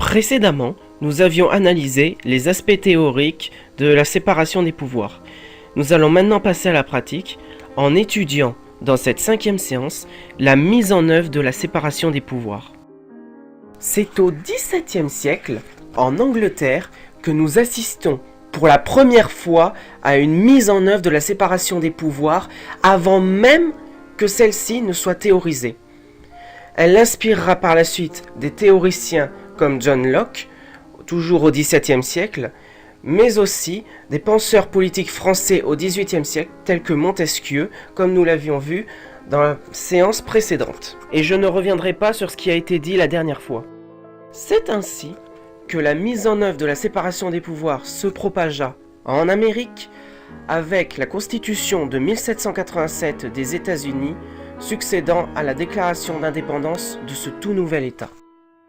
Précédemment, nous avions analysé les aspects théoriques de la séparation des pouvoirs. Nous allons maintenant passer à la pratique en étudiant dans cette 5e séance la mise en œuvre de la séparation des pouvoirs. C'est au XVIIe siècle, en Angleterre, que nous assistons pour la première fois à une mise en œuvre de la séparation des pouvoirs avant même que celle-ci ne soit théorisée. Elle inspirera par la suite des théoriciens comme John Locke, toujours au XVIIe siècle, mais aussi des penseurs politiques français au XVIIIe siècle, tels que Montesquieu, comme nous l'avions vu dans la séance précédente. Et je ne reviendrai pas sur ce qui a été dit la dernière fois. C'est ainsi que la mise en œuvre de la séparation des pouvoirs se propagea en Amérique avec la Constitution de 1787 des États-Unis, succédant à la déclaration d'indépendance de ce tout nouvel État.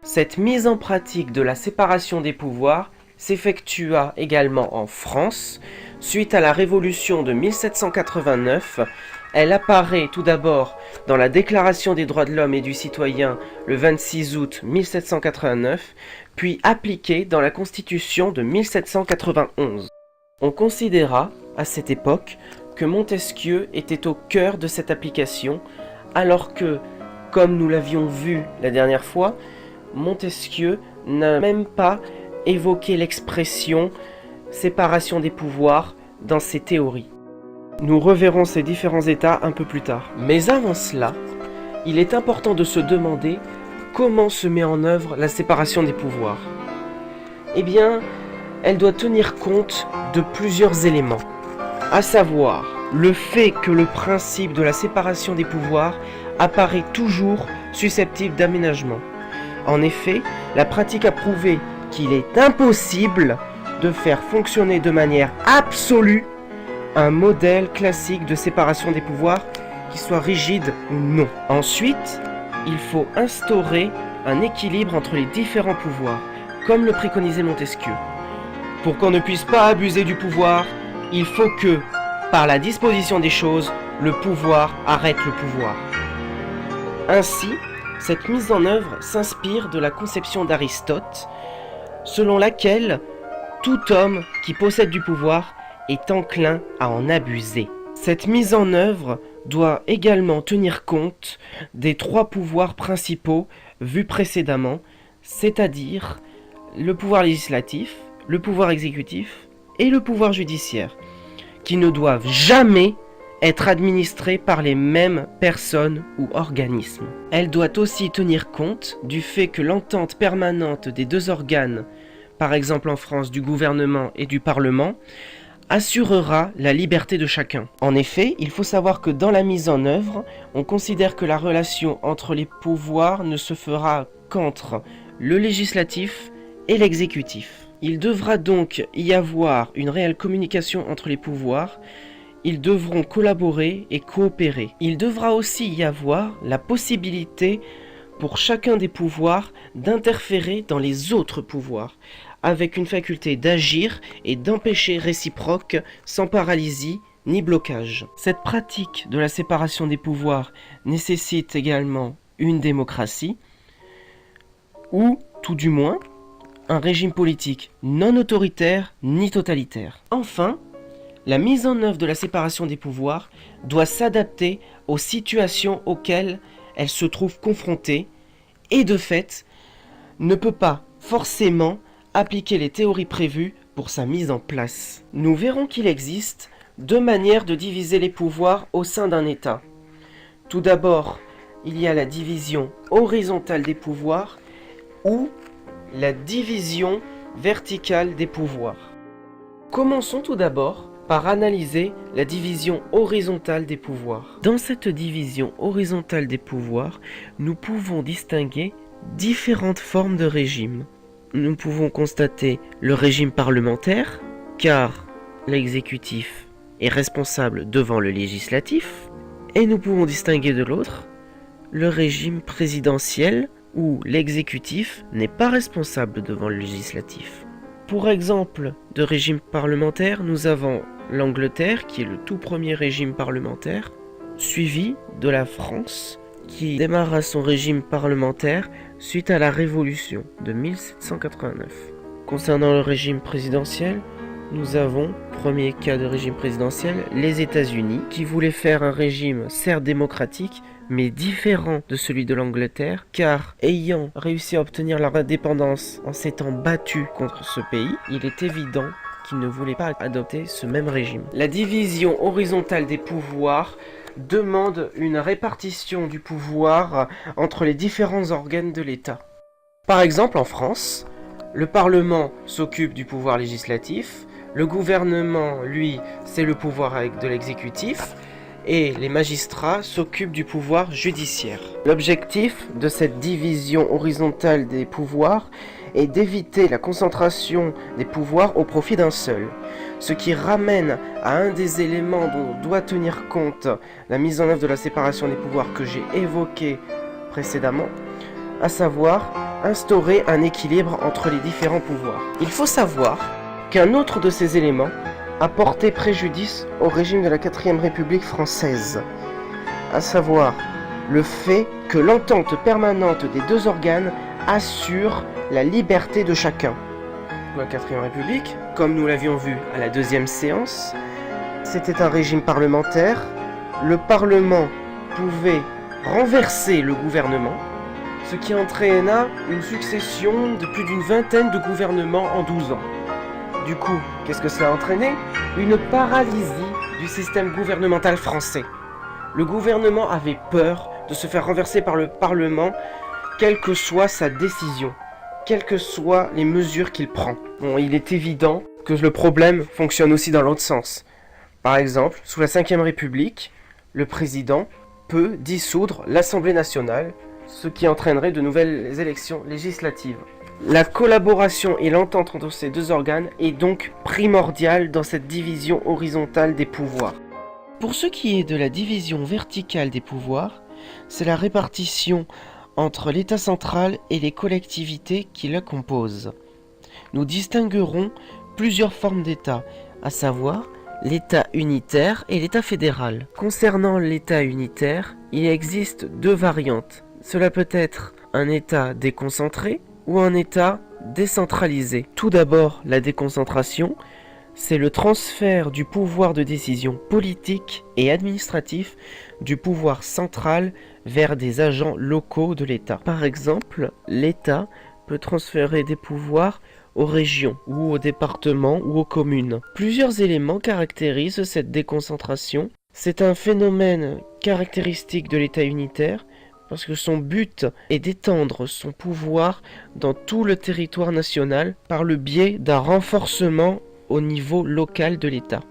Cette mise en pratique de la séparation des pouvoirs s'effectua également en France. Suite à la Révolution de 1789, elle apparaît tout d'abord dans la Déclaration des droits de l'homme et du citoyen le 26 août 1789, puis appliquée dans la Constitution de 1791. On considéra, à cette époque, que Montesquieu était au cœur de cette application, alors que, comme nous l'avions vu la dernière fois, Montesquieu n'a même pas évoqué l'expression « séparation des pouvoirs » dans ses théories. Nous reverrons ces différents états un peu plus tard. Mais avant cela, il est important de se demander comment se met en œuvre la séparation des pouvoirs. Eh bien, elle doit tenir compte de plusieurs éléments, à savoir le fait que le principe de la séparation des pouvoirs apparaît toujours susceptible d'aménagement. En effet, la pratique a prouvé qu'il est impossible de faire fonctionner de manière absolue un modèle classique de séparation des pouvoirs qui soit rigide ou non. Ensuite, il faut instaurer un équilibre entre les différents pouvoirs, comme le préconisait Montesquieu. Pour qu'on ne puisse pas abuser du pouvoir, il faut que, par la disposition des choses, le pouvoir arrête le pouvoir. Ainsi, cette mise en œuvre s'inspire de la conception d'Aristote, selon laquelle tout homme qui possède du pouvoir est enclin à en abuser. Cette mise en œuvre doit également tenir compte des 3 pouvoirs principaux vus précédemment, c'est-à-dire le pouvoir législatif, le pouvoir exécutif et le pouvoir judiciaire, qui ne doivent jamais être administrés par les mêmes personnes ou organismes. Elle doit aussi tenir compte du fait que l'entente permanente des 2 organes, par exemple en France du gouvernement et du Parlement, assurera la liberté de chacun. En effet, il faut savoir que dans la mise en œuvre, on considère que la relation entre les pouvoirs ne se fera qu'entre le législatif et l'exécutif. Il devra donc y avoir une réelle communication entre les pouvoirs. Ils devront collaborer et coopérer. Il devra aussi y avoir la possibilité pour chacun des pouvoirs d'interférer dans les autres pouvoirs, avec une faculté d'agir et d'empêcher réciproque sans paralysie ni blocage. Cette pratique de la séparation des pouvoirs nécessite également une démocratie, ou tout du moins un régime politique non autoritaire ni totalitaire. Enfin, la mise en œuvre de la séparation des pouvoirs doit s'adapter aux situations auxquelles elle se trouve confrontée et de fait ne peut pas forcément appliquer les théories prévues pour sa mise en place. Nous verrons qu'il existe 2 manières de diviser les pouvoirs au sein d'un État. Tout d'abord, il y a la division horizontale des pouvoirs ou la division verticale des pouvoirs. Commençons tout d'abord par analyser la division horizontale des pouvoirs. Dans cette division horizontale des pouvoirs, nous pouvons distinguer différentes formes de régime. Nous pouvons constater le régime parlementaire, car l'exécutif est responsable devant le législatif, et nous pouvons distinguer de l'autre le régime présidentiel, où l'exécutif n'est pas responsable devant le législatif. Pour exemple de régime parlementaire, nous avons l'Angleterre, qui est le tout premier régime parlementaire, suivi de la France, qui démarra son régime parlementaire suite à la Révolution de 1789. Concernant le régime présidentiel, nous avons, premier cas de régime présidentiel, les États-Unis, qui voulaient faire un régime certes démocratique, mais différent de celui de l'Angleterre, car ayant réussi à obtenir leur indépendance en s'étant battus contre ce pays, il est évident qu'ils ne voulaient pas adopter ce même régime. La division horizontale des pouvoirs demande une répartition du pouvoir entre les différents organes de l'État. Par exemple, en France, le Parlement s'occupe du pouvoir législatif, le gouvernement, lui, c'est le pouvoir de l'exécutif, et les magistrats s'occupent du pouvoir judiciaire. L'objectif de cette division horizontale des pouvoirs est d'éviter la concentration des pouvoirs au profit d'un seul, ce qui ramène à un des éléments dont doit tenir compte la mise en œuvre de la séparation des pouvoirs que j'ai évoqué précédemment, à savoir instaurer un équilibre entre les différents pouvoirs. Il faut savoir qu'un autre de ces éléments a porté préjudice au régime de la 4ème République française, à savoir le fait que l'entente permanente des deux organes assure la liberté de chacun. La 4ème République, comme nous l'avions vu à la 2e séance, c'était un régime parlementaire. Le Parlement pouvait renverser le gouvernement, ce qui entraîna une succession de plus d'une vingtaine de gouvernements en 12 ans. Du coup, qu'est-ce que cela a entraîné? Une paralysie du système gouvernemental français. Le gouvernement avait peur de se faire renverser par le Parlement, quelle que soit sa décision, quelles que soient les mesures qu'il prend. Bon, il est évident que le problème fonctionne aussi dans l'autre sens. Par exemple, sous la 5ème République, le président peut dissoudre l'Assemblée nationale, ce qui entraînerait de nouvelles élections législatives. La collaboration et l'entente entre ces deux organes est donc primordiale dans cette division horizontale des pouvoirs. Pour ce qui est de la division verticale des pouvoirs, c'est la répartition entre l'État central et les collectivités qui la composent. Nous distinguerons plusieurs formes d'État, à savoir l'État unitaire et l'État fédéral. Concernant l'État unitaire, il existe deux variantes. Cela peut être un État déconcentré ou un État décentralisé. Tout d'abord, la déconcentration, c'est le transfert du pouvoir de décision politique et administratif du pouvoir central vers des agents locaux de l'État. Par exemple, l'État peut transférer des pouvoirs aux régions ou aux départements ou aux communes. Plusieurs éléments caractérisent cette déconcentration. C'est un phénomène caractéristique de l'État unitaire parce que son but est d'étendre son pouvoir dans tout le territoire national par le biais d'un renforcement au niveau local de l'État.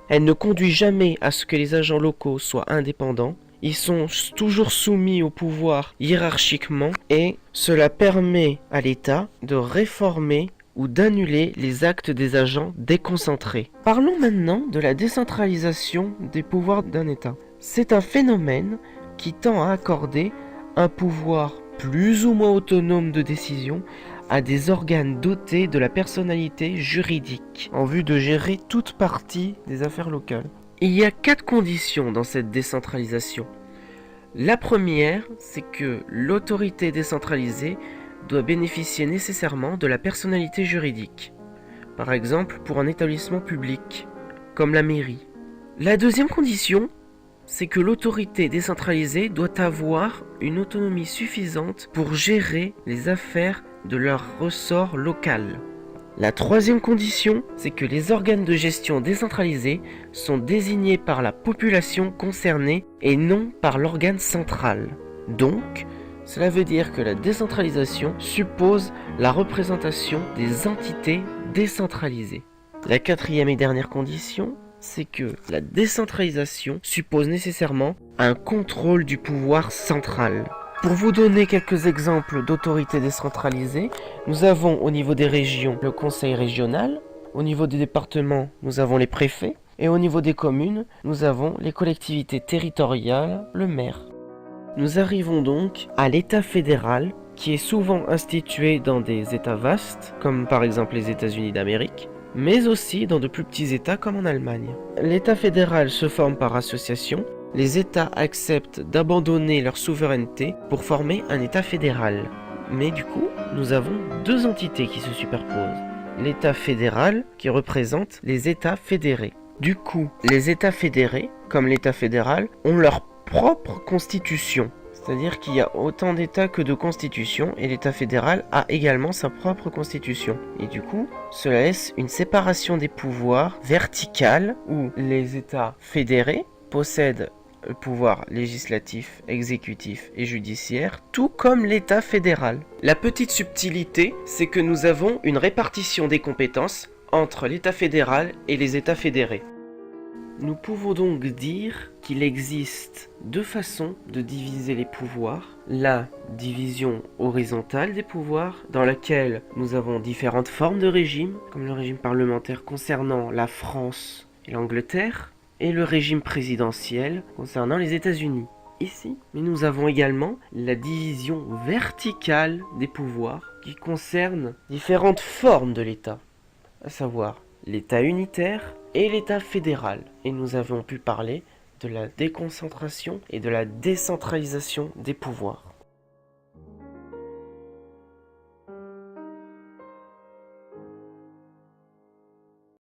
Elle ne conduit jamais à ce que les agents locaux soient indépendants. Ils sont toujours soumis au pouvoir hiérarchiquement et cela permet à l'État de réformer ou d'annuler les actes des agents déconcentrés. Parlons maintenant de la décentralisation des pouvoirs d'un État. C'est un phénomène qui tend à accorder un pouvoir plus ou moins autonome de décision à des organes dotés de la personnalité juridique, en vue de gérer toute partie des affaires locales. Il y a 4 conditions dans cette décentralisation. La première, c'est que l'autorité décentralisée doit bénéficier nécessairement de la personnalité juridique. Par exemple, pour un établissement public, comme la mairie. La deuxième condition, c'est que l'autorité décentralisée doit avoir une autonomie suffisante pour gérer les affaires de leur ressort local. La troisième condition, c'est que les organes de gestion décentralisés sont désignés par la population concernée et non par l'organe central. Donc, cela veut dire que la décentralisation suppose la représentation des entités décentralisées. La quatrième et dernière condition, c'est que la décentralisation suppose nécessairement un contrôle du pouvoir central. Pour vous donner quelques exemples d'autorités décentralisées, nous avons au niveau des régions le conseil régional, au niveau des départements, nous avons les préfets, et au niveau des communes, nous avons les collectivités territoriales, le maire. Nous arrivons donc à l'État fédéral, qui est souvent institué dans des États vastes, comme par exemple les États-Unis d'Amérique, mais aussi dans de plus petits États comme en Allemagne. L'État fédéral se forme par association. Les États acceptent d'abandonner leur souveraineté pour former un État fédéral. Mais du coup, nous avons deux entités qui se superposent. L'État fédéral qui représente les États fédérés. Du coup, les États fédérés, comme l'État fédéral, ont leur propre constitution. C'est-à-dire qu'il y a autant d'États que de constitutions, et l'État fédéral a également sa propre constitution. Et du coup, cela laisse une séparation des pouvoirs verticale, où les États fédérés possèdent le pouvoir législatif, exécutif et judiciaire, tout comme l'État fédéral. La petite subtilité, c'est que nous avons une répartition des compétences entre l'État fédéral et les États fédérés. Nous pouvons donc dire qu'il existe deux façons de diviser les pouvoirs. La division horizontale des pouvoirs, dans laquelle nous avons différentes formes de régime, comme le régime parlementaire concernant la France et l'Angleterre, et le régime présidentiel concernant les États-Unis. Ici, mais nous avons également la division verticale des pouvoirs, qui concerne différentes formes de l'État, à savoir l'État unitaire et l'État fédéral. Et nous avons pu parler de la déconcentration et de la décentralisation des pouvoirs.